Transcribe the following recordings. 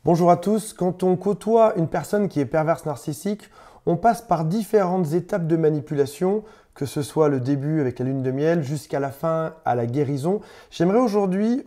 Bonjour à tous, quand on côtoie une personne qui est perverse narcissique, on passe par différentes étapes de manipulation, que ce soit le début avec la lune de miel jusqu'à la fin à la guérison. J'aimerais aujourd'hui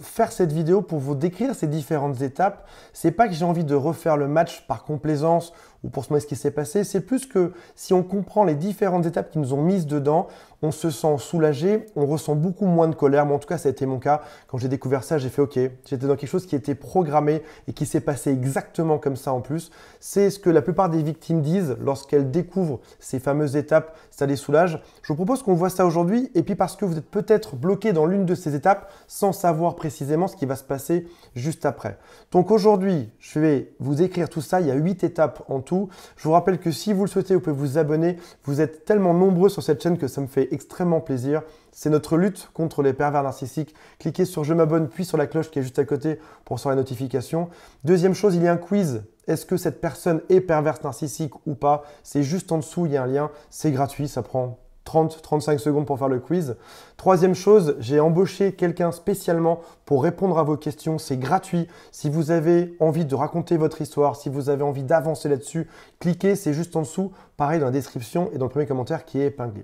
faire cette vidéo pour vous décrire ces différentes étapes. C'est pas que j'ai envie de refaire le match par complaisance ou pour se montrer ce qui s'est passé, c'est plus que si on comprend les différentes étapes qui nous ont mises dedans, on se sent soulagé, on ressent beaucoup moins de colère. Mais en tout cas, ça a été mon cas. Quand j'ai découvert ça, j'ai fait OK. J'étais dans quelque chose qui était programmé et qui s'est passé exactement comme ça en plus. C'est ce que la plupart des victimes disent lorsqu'elles découvrent ces fameuses étapes, ça les soulage. Je vous propose qu'on voit ça aujourd'hui et puis parce que vous êtes peut-être bloqué dans l'une de ces étapes sans savoir précisément ce qui va se passer juste après. Donc aujourd'hui, je vais vous écrire tout ça. Il y a 8 étapes en tout. Je vous rappelle que si vous le souhaitez, vous pouvez vous abonner. Vous êtes tellement nombreux sur cette chaîne que ça me fait extrêmement plaisir. C'est notre lutte contre les pervers narcissiques. Cliquez sur je m'abonne puis sur la cloche qui est juste à côté pour recevoir les notifications. Deuxième chose, il y a un quiz. Est-ce que cette personne est perverse narcissique ou pas? C'est juste en dessous, il y a un lien. C'est gratuit, ça prend 30-35 secondes pour faire le quiz. Troisième chose, j'ai embauché quelqu'un spécialement pour répondre à vos questions. C'est gratuit. Si vous avez envie de raconter votre histoire, si vous avez envie d'avancer là-dessus, cliquez, c'est juste en dessous. Pareil dans la description et dans le premier commentaire qui est épinglé.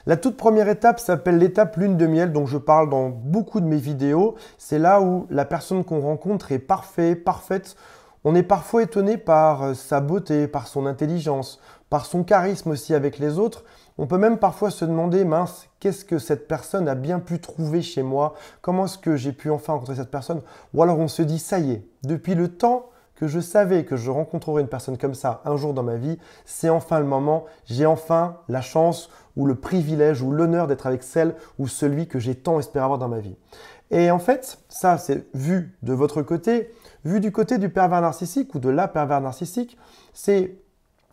La toute première étape s'appelle l'étape lune de miel, dont je parle dans beaucoup de mes vidéos. C'est là où la personne qu'on rencontre est parfaite. On est parfois étonné par sa beauté, par son intelligence, par son charisme aussi avec les autres. On peut même parfois se demander, mince, qu'est-ce que cette personne a bien pu trouver chez moi? Comment est-ce que j'ai pu enfin rencontrer cette personne? Ou alors on se dit, ça y est, depuis le temps que je savais que je rencontrerais une personne comme ça un jour dans ma vie, c'est enfin le moment, j'ai enfin la chance ou le privilège ou l'honneur d'être avec celle ou celui que j'ai tant espéré avoir dans ma vie. Et en fait, ça c'est vu de votre côté, vu du côté du pervers narcissique ou de la pervers narcissique, c'est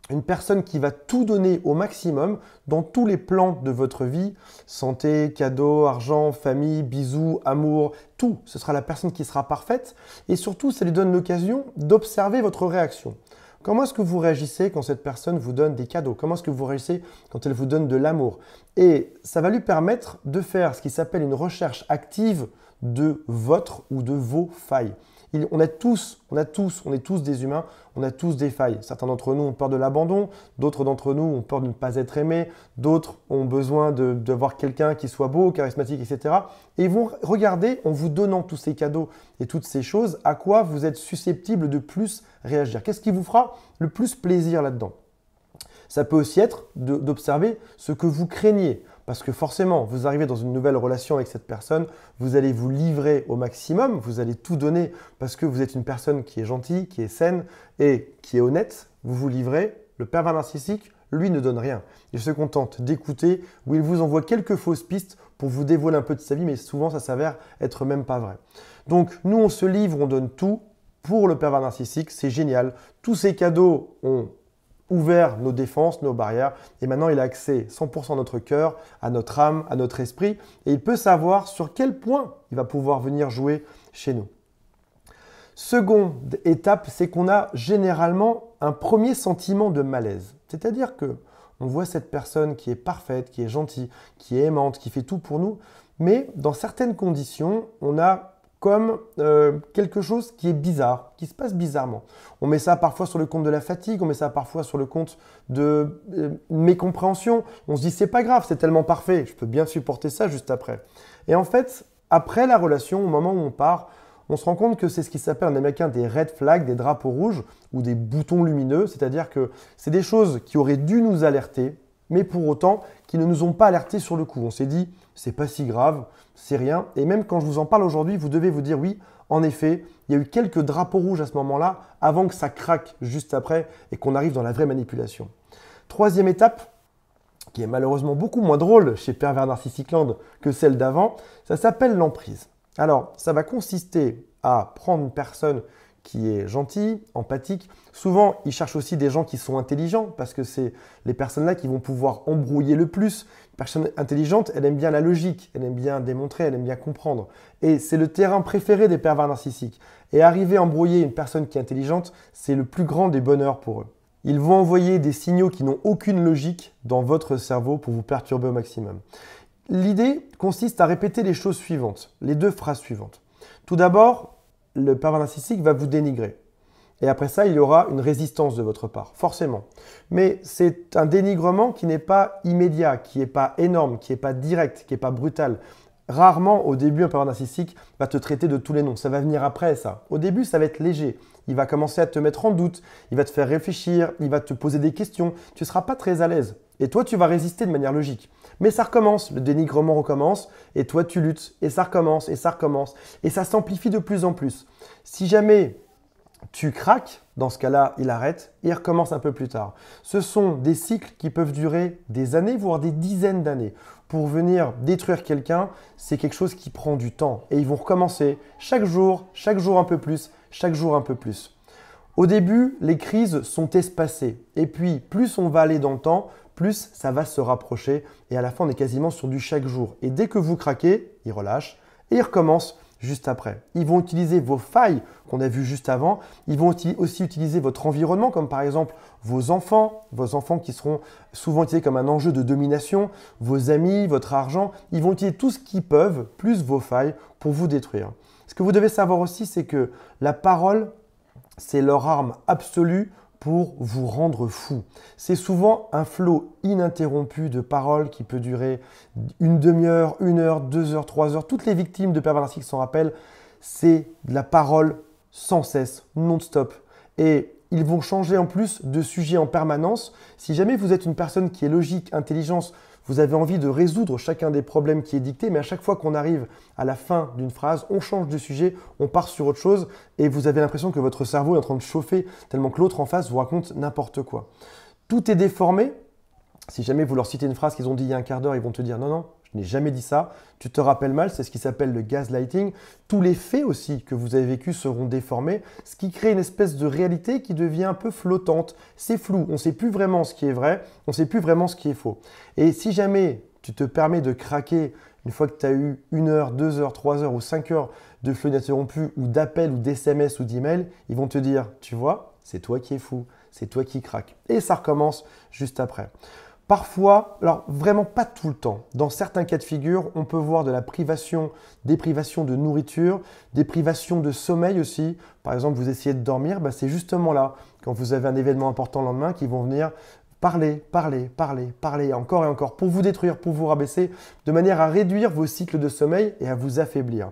une personne qui va tout donner au maximum dans tous les plans de votre vie, santé, cadeaux, argent, famille, bisous, amour, tout. Ce sera la personne qui sera parfaite et surtout, ça lui donne l'occasion d'observer votre réaction. Comment est-ce que vous réagissez quand cette personne vous donne des cadeaux? Comment est-ce que vous réagissez quand elle vous donne de l'amour? Et ça va lui permettre de faire ce qui s'appelle une recherche active de votre ou de vos failles. On est tous des humains, on a tous des failles. Certains d'entre nous ont peur de l'abandon, d'autres d'entre nous ont peur de ne pas être aimés, d'autres ont besoin d'avoir quelqu'un qui soit beau, charismatique, etc. Et ils vont regarder, en vous donnant tous ces cadeaux et toutes ces choses, à quoi vous êtes susceptible de plus réagir. Qu'est-ce qui vous fera le plus plaisir là-dedans? Ça peut aussi être d'observer ce que vous craignez. Parce que forcément, vous arrivez dans une nouvelle relation avec cette personne, vous allez vous livrer au maximum, vous allez tout donner parce que vous êtes une personne qui est gentille, qui est saine et qui est honnête. Vous vous livrez. Le pervers narcissique, lui, ne donne rien. Il se contente d'écouter ou il vous envoie quelques fausses pistes pour vous dévoiler un peu de sa vie, mais souvent, ça s'avère être même pas vrai. Donc, nous, on se livre, on donne tout pour le pervers narcissique. C'est génial. Tous ces cadeaux ont ouvert nos défenses, nos barrières, et maintenant il a accès 100% à notre cœur, à notre âme, à notre esprit, et il peut savoir sur quel point il va pouvoir venir jouer chez nous. Seconde étape, c'est qu'on a généralement un premier sentiment de malaise. C'est-à-dire que on voit cette personne qui est parfaite, qui est gentille, qui est aimante, qui fait tout pour nous, mais dans certaines conditions, on a comme quelque chose qui est bizarre, qui se passe bizarrement. On met ça parfois sur le compte de la fatigue, on met ça parfois sur le compte de mécompréhension. On se dit c'est pas grave, c'est tellement parfait, je peux bien supporter ça juste après. Et en fait, après la relation, au moment où on part, on se rend compte que c'est ce qui s'appelle en américain des red flags, des drapeaux rouges ou des boutons lumineux, c'est-à-dire que c'est des choses qui auraient dû nous alerter, mais pour autant qui ne nous ont pas alertés sur le coup. On s'est dit, c'est pas si grave, c'est rien. Et même quand je vous en parle aujourd'hui, vous devez vous dire oui, en effet, il y a eu quelques drapeaux rouges à ce moment-là, avant que ça craque juste après et qu'on arrive dans la vraie manipulation. Troisième étape, qui est malheureusement beaucoup moins drôle chez Pervers Narcissic Land que celle d'avant, ça s'appelle l'emprise. Alors, ça va consister à prendre une personne qui est gentil, empathique. Souvent, ils cherchent aussi des gens qui sont intelligents parce que c'est les personnes-là qui vont pouvoir embrouiller le plus. Une personne intelligente, elle aime bien la logique, elle aime bien démontrer, elle aime bien comprendre. Et c'est le terrain préféré des pervers narcissiques. Et arriver à embrouiller une personne qui est intelligente, c'est le plus grand des bonheurs pour eux. Ils vont envoyer des signaux qui n'ont aucune logique dans votre cerveau pour vous perturber au maximum. L'idée consiste à répéter les choses suivantes, les deux phrases suivantes. Tout d'abord, le pervers narcissique va vous dénigrer. Et après ça, il y aura une résistance de votre part, forcément. Mais c'est un dénigrement qui n'est pas immédiat, qui n'est pas énorme, qui n'est pas direct, qui n'est pas brutal. Rarement, au début, un pervers narcissique va te traiter de tous les noms. Ça va venir après, ça. Au début, ça va être léger. Il va commencer à te mettre en doute, il va te faire réfléchir, il va te poser des questions. Tu ne seras pas très à l'aise. Et toi, tu vas résister de manière logique. Mais ça recommence, le dénigrement recommence, et toi, tu luttes, et ça recommence, et ça recommence. Et ça s'amplifie de plus en plus. Si jamais tu craques, dans ce cas-là, il arrête et il recommence un peu plus tard. Ce sont des cycles qui peuvent durer des années, voire des dizaines d'années. Pour venir détruire quelqu'un, c'est quelque chose qui prend du temps. Et ils vont recommencer chaque jour un peu plus, chaque jour un peu plus. Au début, les crises sont espacées. Et puis, plus on va aller dans le temps, plus ça va se rapprocher. Et à la fin, on est quasiment sur du chaque jour. Et dès que vous craquez, ils relâchent et ils recommencent juste après. Ils vont utiliser vos failles qu'on a vues juste avant. Ils vont aussi utiliser votre environnement, comme par exemple vos enfants qui seront souvent utilisés comme un enjeu de domination, vos amis, votre argent. Ils vont utiliser tout ce qu'ils peuvent, plus vos failles, pour vous détruire. Ce que vous devez savoir aussi, c'est que la parole, c'est leur arme absolue pour vous rendre fou. C'est souvent un flot ininterrompu de paroles qui peut durer une demi-heure, 1 heure, 2 heures, 3 heures. Toutes les victimes de pervers narcissiques s'en rappellent. C'est de la parole sans cesse, non-stop. Et ils vont changer en plus de sujet en permanence. Si jamais vous êtes une personne qui est logique, intelligente, vous avez envie de résoudre chacun des problèmes qui est dicté, mais à chaque fois qu'on arrive à la fin d'une phrase, on change de sujet, on part sur autre chose et vous avez l'impression que votre cerveau est en train de chauffer tellement que l'autre en face vous raconte n'importe quoi. Tout est déformé. Si jamais vous leur citez une phrase qu'ils ont dit il y a un quart d'heure, ils vont te dire non, je n'ai jamais dit ça, tu te rappelles mal, c'est ce qui s'appelle le gaslighting. Tous les faits aussi que vous avez vécus seront déformés, ce qui crée une espèce de réalité qui devient un peu flottante. C'est flou, on ne sait plus vraiment ce qui est vrai, on ne sait plus vraiment ce qui est faux. Et si jamais tu te permets de craquer une fois que tu as eu 1 heure, 2 heures, 3 heures ou 5 heures de flux ininterrompu ou d'appels ou d'SMS ou d'emails, ils vont te dire, tu vois, c'est toi qui es fou, c'est toi qui craques. Et ça recommence juste après. Parfois, alors vraiment pas tout le temps, dans certains cas de figure, on peut voir de la privation, des privations de nourriture, des privations de sommeil aussi. Par exemple, vous essayez de dormir, c'est justement là, quand vous avez un événement important le lendemain, qu'ils vont venir parler, encore et encore, pour vous détruire, pour vous rabaisser, de manière à réduire vos cycles de sommeil et à vous affaiblir.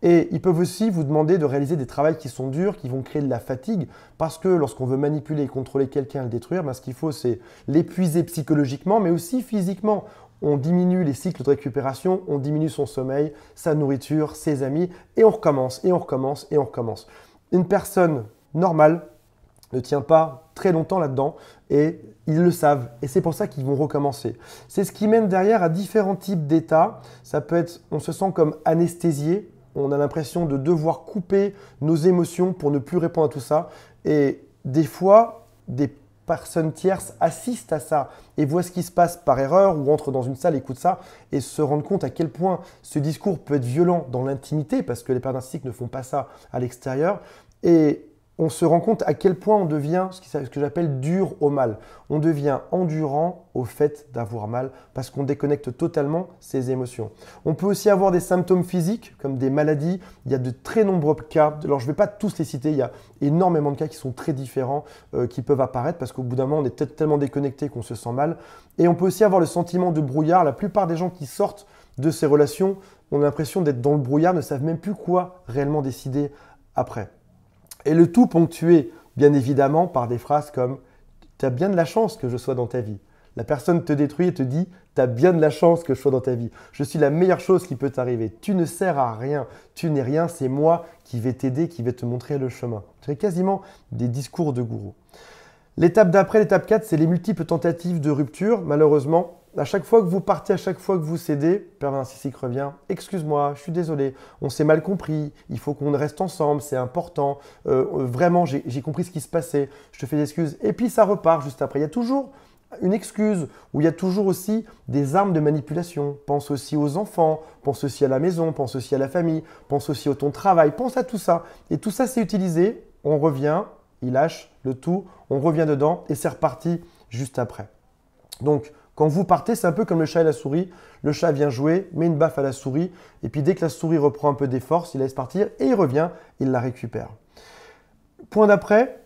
Et ils peuvent aussi vous demander de réaliser des travaux qui sont durs, qui vont créer de la fatigue, parce que lorsqu'on veut manipuler et contrôler quelqu'un et le détruire, ce qu'il faut, c'est l'épuiser psychologiquement, mais aussi physiquement. On diminue les cycles de récupération, on diminue son sommeil, sa nourriture, ses amis, et on recommence, et on recommence, et on recommence. Une personne normale ne tient pas très longtemps là-dedans, et ils le savent, et c'est pour ça qu'ils vont recommencer. C'est ce qui mène derrière à différents types d'états. Ça peut être, on se sent comme anesthésié, on a l'impression de devoir couper nos émotions pour ne plus répondre à tout ça. Et des fois, des personnes tierces assistent à ça et voient ce qui se passe par erreur ou entrent dans une salle, écoutent ça et se rendent compte à quel point ce discours peut être violent dans l'intimité parce que les pervers narcissiques ne font pas ça à l'extérieur. Et on se rend compte à quel point on devient ce que j'appelle dur au mal. On devient endurant au fait d'avoir mal parce qu'on déconnecte totalement ses émotions. On peut aussi avoir des symptômes physiques comme des maladies. Il y a de très nombreux cas. Alors, je ne vais pas tous les citer. Il y a énormément de cas qui sont très différents qui peuvent apparaître parce qu'au bout d'un moment, on est peut-être tellement déconnecté qu'on se sent mal. Et on peut aussi avoir le sentiment de brouillard. La plupart des gens qui sortent de ces relations ont l'impression d'être dans le brouillard, ne savent même plus quoi réellement décider après. Et le tout ponctué, bien évidemment, par des phrases comme « tu as bien de la chance que je sois dans ta vie ». La personne te détruit et te dit « tu as bien de la chance que je sois dans ta vie. Je suis la meilleure chose qui peut t'arriver. Tu ne sers à rien. Tu n'es rien. C'est moi qui vais t'aider, qui vais te montrer le chemin. » C'est quasiment des discours de gourou. L'étape d'après, l'étape 4, c'est les multiples tentatives de rupture. Malheureusement, à chaque fois que vous partez, à chaque fois que vous cédez, pervers narcissique revient. Excuse-moi, je suis désolé, on s'est mal compris, il faut qu'on reste ensemble, c'est important. Vraiment, j'ai compris ce qui se passait, je te fais des excuses. Et puis ça repart juste après. Il y a toujours une excuse où il y a toujours aussi des armes de manipulation. Pense aussi aux enfants, pense aussi à la maison, pense aussi à la famille, pense aussi à ton travail, pense à tout ça. Et tout ça, c'est utilisé, on revient, il lâche le tout, on revient dedans et c'est reparti juste après. Donc, quand vous partez, c'est un peu comme le chat et la souris. Le chat vient jouer, met une baffe à la souris, et puis dès que la souris reprend un peu des forces, il la laisse partir et il revient, il la récupère. Point d'après,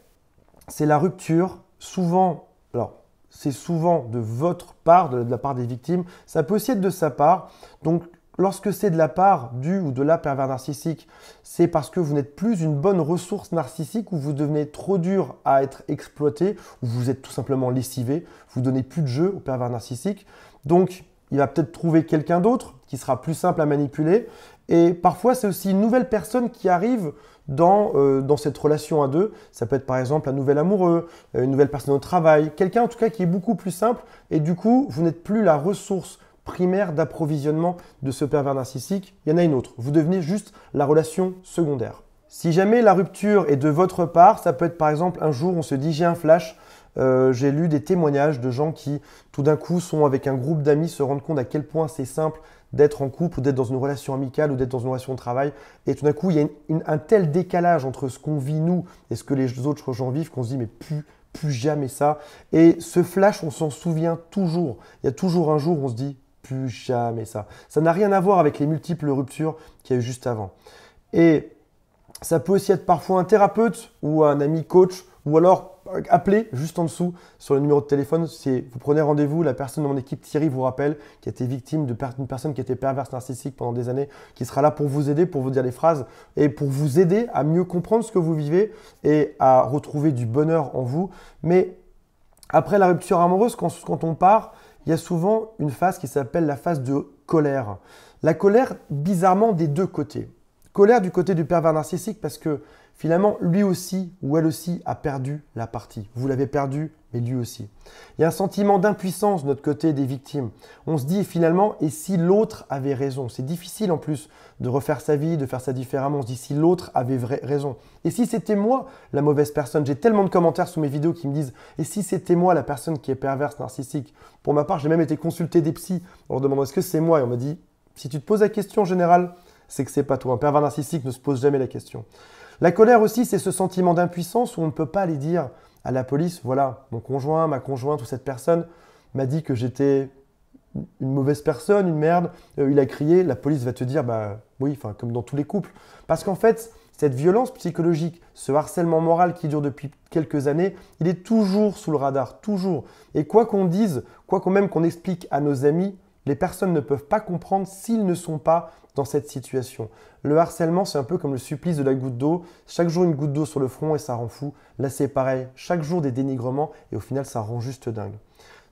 c'est la rupture, souvent, alors c'est souvent de votre part, de la part des victimes, ça peut aussi être de sa part. Donc lorsque c'est de la part du ou de la pervers narcissique, c'est parce que vous n'êtes plus une bonne ressource narcissique ou vous devenez trop dur à être exploité ou vous êtes tout simplement lessivé, vous donnez plus de jeu au pervers narcissique. Donc il va peut-être trouver quelqu'un d'autre qui sera plus simple à manipuler. Et parfois, c'est aussi une nouvelle personne qui arrive dans cette relation à deux. Ça peut être par exemple un nouvel amoureux, une nouvelle personne au travail, quelqu'un en tout cas qui est beaucoup plus simple. Et du coup, vous n'êtes plus la ressource primaire d'approvisionnement de ce pervers narcissique. Il y en a une autre. Vous devenez juste la relation secondaire. Si jamais la rupture est de votre part, ça peut être par exemple un jour, on se dit j'ai un flash. J'ai lu des témoignages de gens qui tout d'un coup sont avec un groupe d'amis, se rendent compte à quel point c'est simple d'être en couple ou d'être dans une relation amicale ou d'être dans une relation de travail. Et tout d'un coup, il y a un tel décalage entre ce qu'on vit nous et ce que les autres gens vivent qu'on se dit mais plus jamais ça. Et ce flash, on s'en souvient toujours. Il y a toujours un jour où on se dit plus jamais ça. Ça n'a rien à voir avec les multiples ruptures qu'il y a eu juste avant. Et ça peut aussi être parfois un thérapeute ou un ami coach ou alors appelez juste en dessous sur le numéro de téléphone. Vous prenez rendez-vous, la personne de mon équipe, Thierry, vous rappelle, qui a été victime d'une personne qui était perverse narcissique pendant des années, qui sera là pour vous aider, pour vous dire les phrases et pour vous aider à mieux comprendre ce que vous vivez et à retrouver du bonheur en vous. Mais après la rupture amoureuse, quand on part, il y a souvent une phase qui s'appelle la phase de colère. La colère, bizarrement, des deux côtés. Colère du côté du pervers narcissique parce que finalement, lui aussi ou elle aussi a perdu la partie. Vous l'avez perdu, mais lui aussi. Il y a un sentiment d'impuissance de notre côté des victimes. On se dit finalement, et si l'autre avait raison? C'est difficile en plus de refaire sa vie, de faire ça différemment. On se dit si l'autre avait raison. Et si c'était moi la mauvaise personne? J'ai tellement de commentaires sous mes vidéos qui me disent et si c'était moi la personne qui est perverse narcissique? Pour ma part, j'ai même été consulter des psys en leur demandant est-ce que c'est moi? Et on m'a dit si tu te poses la question en général, c'est que c'est pas toi. Un pervers narcissique ne se pose jamais la question. La colère aussi, c'est ce sentiment d'impuissance où on ne peut pas aller dire à la police, voilà, mon conjoint, ma conjointe ou cette personne m'a dit que j'étais une mauvaise personne, une merde, il a crié, la police va te dire, bah oui, enfin comme dans tous les couples. Parce qu'en fait, cette violence psychologique, ce harcèlement moral qui dure depuis quelques années, il est toujours sous le radar, toujours. Et quoi qu'on dise, quoi qu'on même qu'on explique à nos amis, les personnes ne peuvent pas comprendre s'ils ne sont pas dans cette situation. Le harcèlement, c'est un peu comme le supplice de la goutte d'eau. Chaque jour, une goutte d'eau sur le front et ça rend fou. Là, c'est pareil. Chaque jour, des dénigrements et au final, ça rend juste dingue.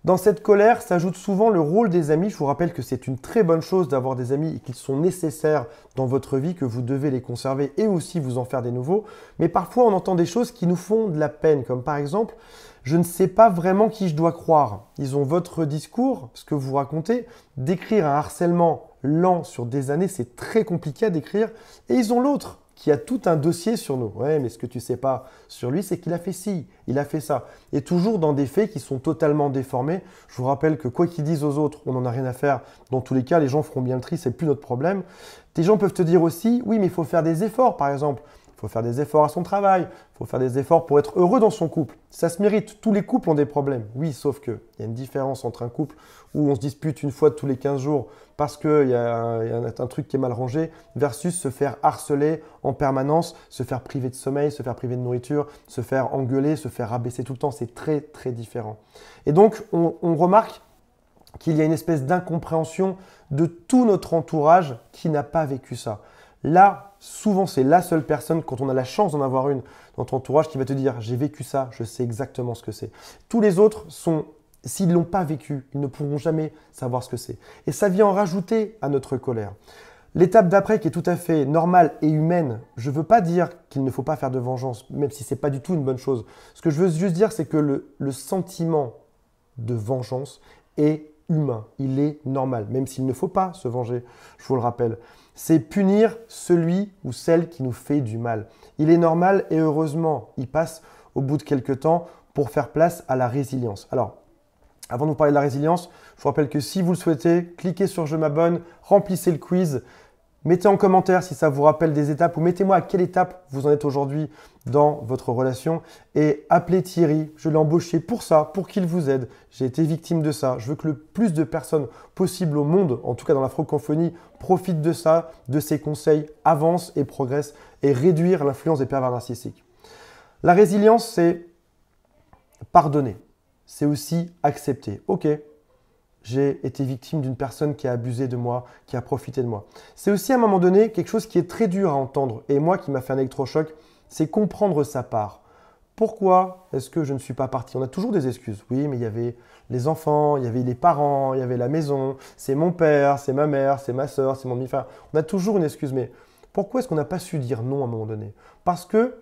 Dans cette colère s'ajoute souvent le rôle des amis. Je vous rappelle que c'est une très bonne chose d'avoir des amis et qu'ils sont nécessaires dans votre vie, que vous devez les conserver et aussi vous en faire des nouveaux. Mais parfois, on entend des choses qui nous font de la peine, comme par exemple, je ne sais pas vraiment qui je dois croire. Ils ont votre discours, ce que vous racontez. Décrire un harcèlement lent sur des années, c'est très compliqué à décrire. Et ils ont l'autre qui a tout un dossier sur nous. Ouais, mais ce que tu ne sais pas sur lui, c'est qu'il a fait ci, il a fait ça. Et toujours dans des faits qui sont totalement déformés. Je vous rappelle que quoi qu'ils disent aux autres, on n'en a rien à faire. Dans tous les cas, les gens feront bien le tri, c'est plus notre problème. Des gens peuvent te dire aussi, oui, mais il faut faire des efforts, par exemple. Il faut faire des efforts à son travail, il faut faire des efforts pour être heureux dans son couple. Ça se mérite, tous les couples ont des problèmes. Oui, sauf qu'il y a une différence entre un couple où on se dispute une fois tous les 15 jours parce qu'il y a un truc qui est mal rangé versus se faire harceler en permanence, se faire priver de sommeil, se faire priver de nourriture, se faire engueuler, se faire rabaisser tout le temps. C'est très, très différent. Et donc, on remarque qu'il y a une espèce d'incompréhension de tout notre entourage qui n'a pas vécu ça. Là, souvent, c'est la seule personne, quand on a la chance d'en avoir une dans ton entourage, qui va te dire « j'ai vécu ça, je sais exactement ce que c'est ». Tous les autres s'ils ne l'ont pas vécu, ils ne pourront jamais savoir ce que c'est. Et ça vient en rajouter à notre colère. L'étape d'après, qui est tout à fait normale et humaine, je ne veux pas dire qu'il ne faut pas faire de vengeance, même si ce n'est pas du tout une bonne chose. Ce que je veux juste dire, c'est que le sentiment de vengeance est humain, il est normal, même s'il ne faut pas se venger, je vous le rappelle. C'est punir celui ou celle qui nous fait du mal. Il est normal et heureusement, il passe au bout de quelques temps pour faire place à la résilience. Alors, avant de vous parler de la résilience, je vous rappelle que si vous le souhaitez, cliquez sur « Je m'abonne », remplissez le quiz, mettez en commentaire si ça vous rappelle des étapes ou mettez-moi à quelle étape vous en êtes aujourd'hui dans votre relation et appelez Thierry, je l'ai embauché pour ça, pour qu'il vous aide. J'ai été victime de ça. Je veux que le plus de personnes possible au monde, en tout cas dans la francophonie, profitent de ça, de ses conseils, avancent et progressent et réduire l'influence des pervers narcissiques. La résilience, c'est pardonner. C'est aussi accepter. Ok, j'ai été victime d'une personne qui a abusé de moi, qui a profité de moi. C'est aussi à un moment donné quelque chose qui est très dur à entendre. Et moi qui m'a fait un électrochoc, c'est comprendre sa part. Pourquoi est-ce que je ne suis pas parti? On a toujours des excuses. Oui, mais il y avait les enfants, il y avait les parents, il y avait la maison, c'est mon père, c'est ma mère, c'est ma soeur, c'est mon demi-frère. On a toujours une excuse. Mais pourquoi est-ce qu'on n'a pas su dire non à un moment donné? Parce que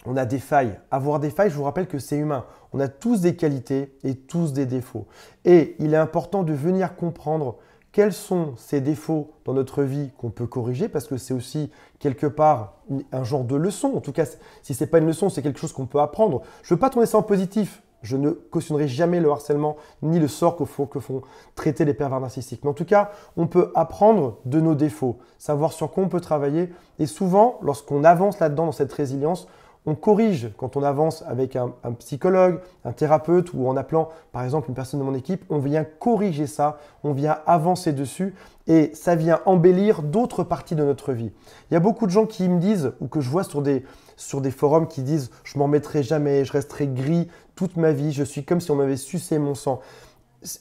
on a des failles. Avoir des failles, je vous rappelle que c'est humain. On a tous des qualités et tous des défauts. Et il est important de venir comprendre quels sont ces défauts dans notre vie qu'on peut corriger, parce que c'est aussi quelque part un genre de leçon. En tout cas, si ce n'est pas une leçon, c'est quelque chose qu'on peut apprendre. Je ne veux pas tourner ça en positif. Je ne cautionnerai jamais le harcèlement ni le sort que font traiter les pervers narcissiques. Mais en tout cas, on peut apprendre de nos défauts, savoir sur quoi on peut travailler. Et souvent, lorsqu'on avance là-dedans dans cette résilience, on corrige quand on avance avec un psychologue, un thérapeute ou en appelant par exemple une personne de mon équipe, on vient corriger ça, on vient avancer dessus et ça vient embellir d'autres parties de notre vie. Il y a beaucoup de gens qui me disent ou que je vois sur des forums qui disent « je m'en mettrai jamais, je resterai gris toute ma vie, je suis comme si on m'avait sucé mon sang ».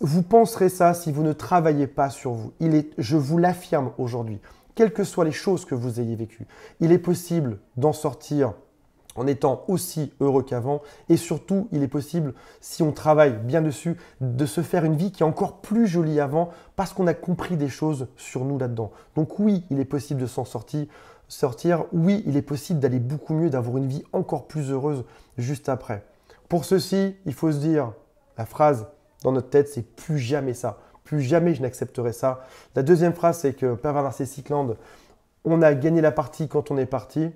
Vous penserez ça si vous ne travaillez pas sur vous. Je vous l'affirme aujourd'hui, quelles que soient les choses que vous ayez vécues, il est possible d'en sortir en étant aussi heureux qu'avant et surtout, il est possible, si on travaille bien dessus, de se faire une vie qui est encore plus jolie avant parce qu'on a compris des choses sur nous là-dedans. Donc oui, il est possible de s'en sortir. Oui, il est possible d'aller beaucoup mieux, d'avoir une vie encore plus heureuse juste après. Pour ceci, il faut se dire, la phrase dans notre tête, c'est plus jamais ça. Plus jamais je n'accepterai ça. La deuxième phrase, c'est que Pervers Narcissique Land, on a gagné la partie quand on est parti.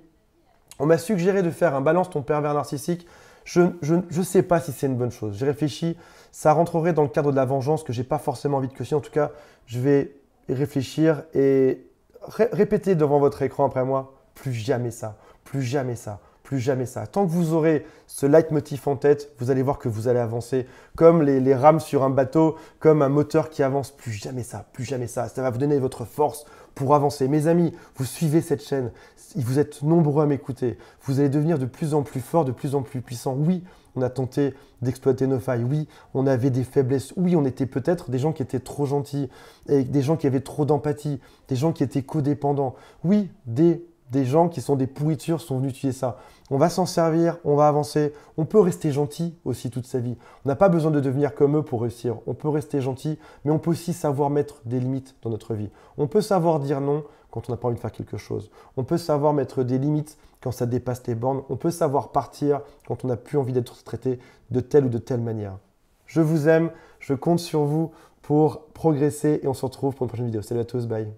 On m'a suggéré de faire un balance ton pervers narcissique. Je ne sais pas si c'est une bonne chose. J'ai réfléchi, ça rentrerait dans le cadre de la vengeance que je n'ai pas forcément envie de cautionner. En tout cas, je vais réfléchir et répéter devant votre écran après moi, plus jamais ça, plus jamais ça, plus jamais ça. Tant que vous aurez ce leitmotiv en tête, vous allez voir que vous allez avancer comme les rames sur un bateau, comme un moteur qui avance. Plus jamais ça, plus jamais ça. Ça va vous donner votre force pour avancer. Mes amis, vous suivez cette chaîne. Vous êtes nombreux à m'écouter. Vous allez devenir de plus en plus fort, de plus en plus puissant. Oui, on a tenté d'exploiter nos failles. Oui, on avait des faiblesses. Oui, on était peut-être des gens qui étaient trop gentils, et des gens qui avaient trop d'empathie, des gens qui étaient codépendants. Oui, des gens qui sont des pourritures sont venus tuer ça. On va s'en servir, on va avancer. On peut rester gentil aussi toute sa vie. On n'a pas besoin de devenir comme eux pour réussir. On peut rester gentil, mais on peut aussi savoir mettre des limites dans notre vie. On peut savoir dire non quand on n'a pas envie de faire quelque chose. On peut savoir mettre des limites quand ça dépasse les bornes. On peut savoir partir quand on n'a plus envie d'être traité de telle ou de telle manière. Je vous aime, je compte sur vous pour progresser et on se retrouve pour une prochaine vidéo. Salut à tous, bye.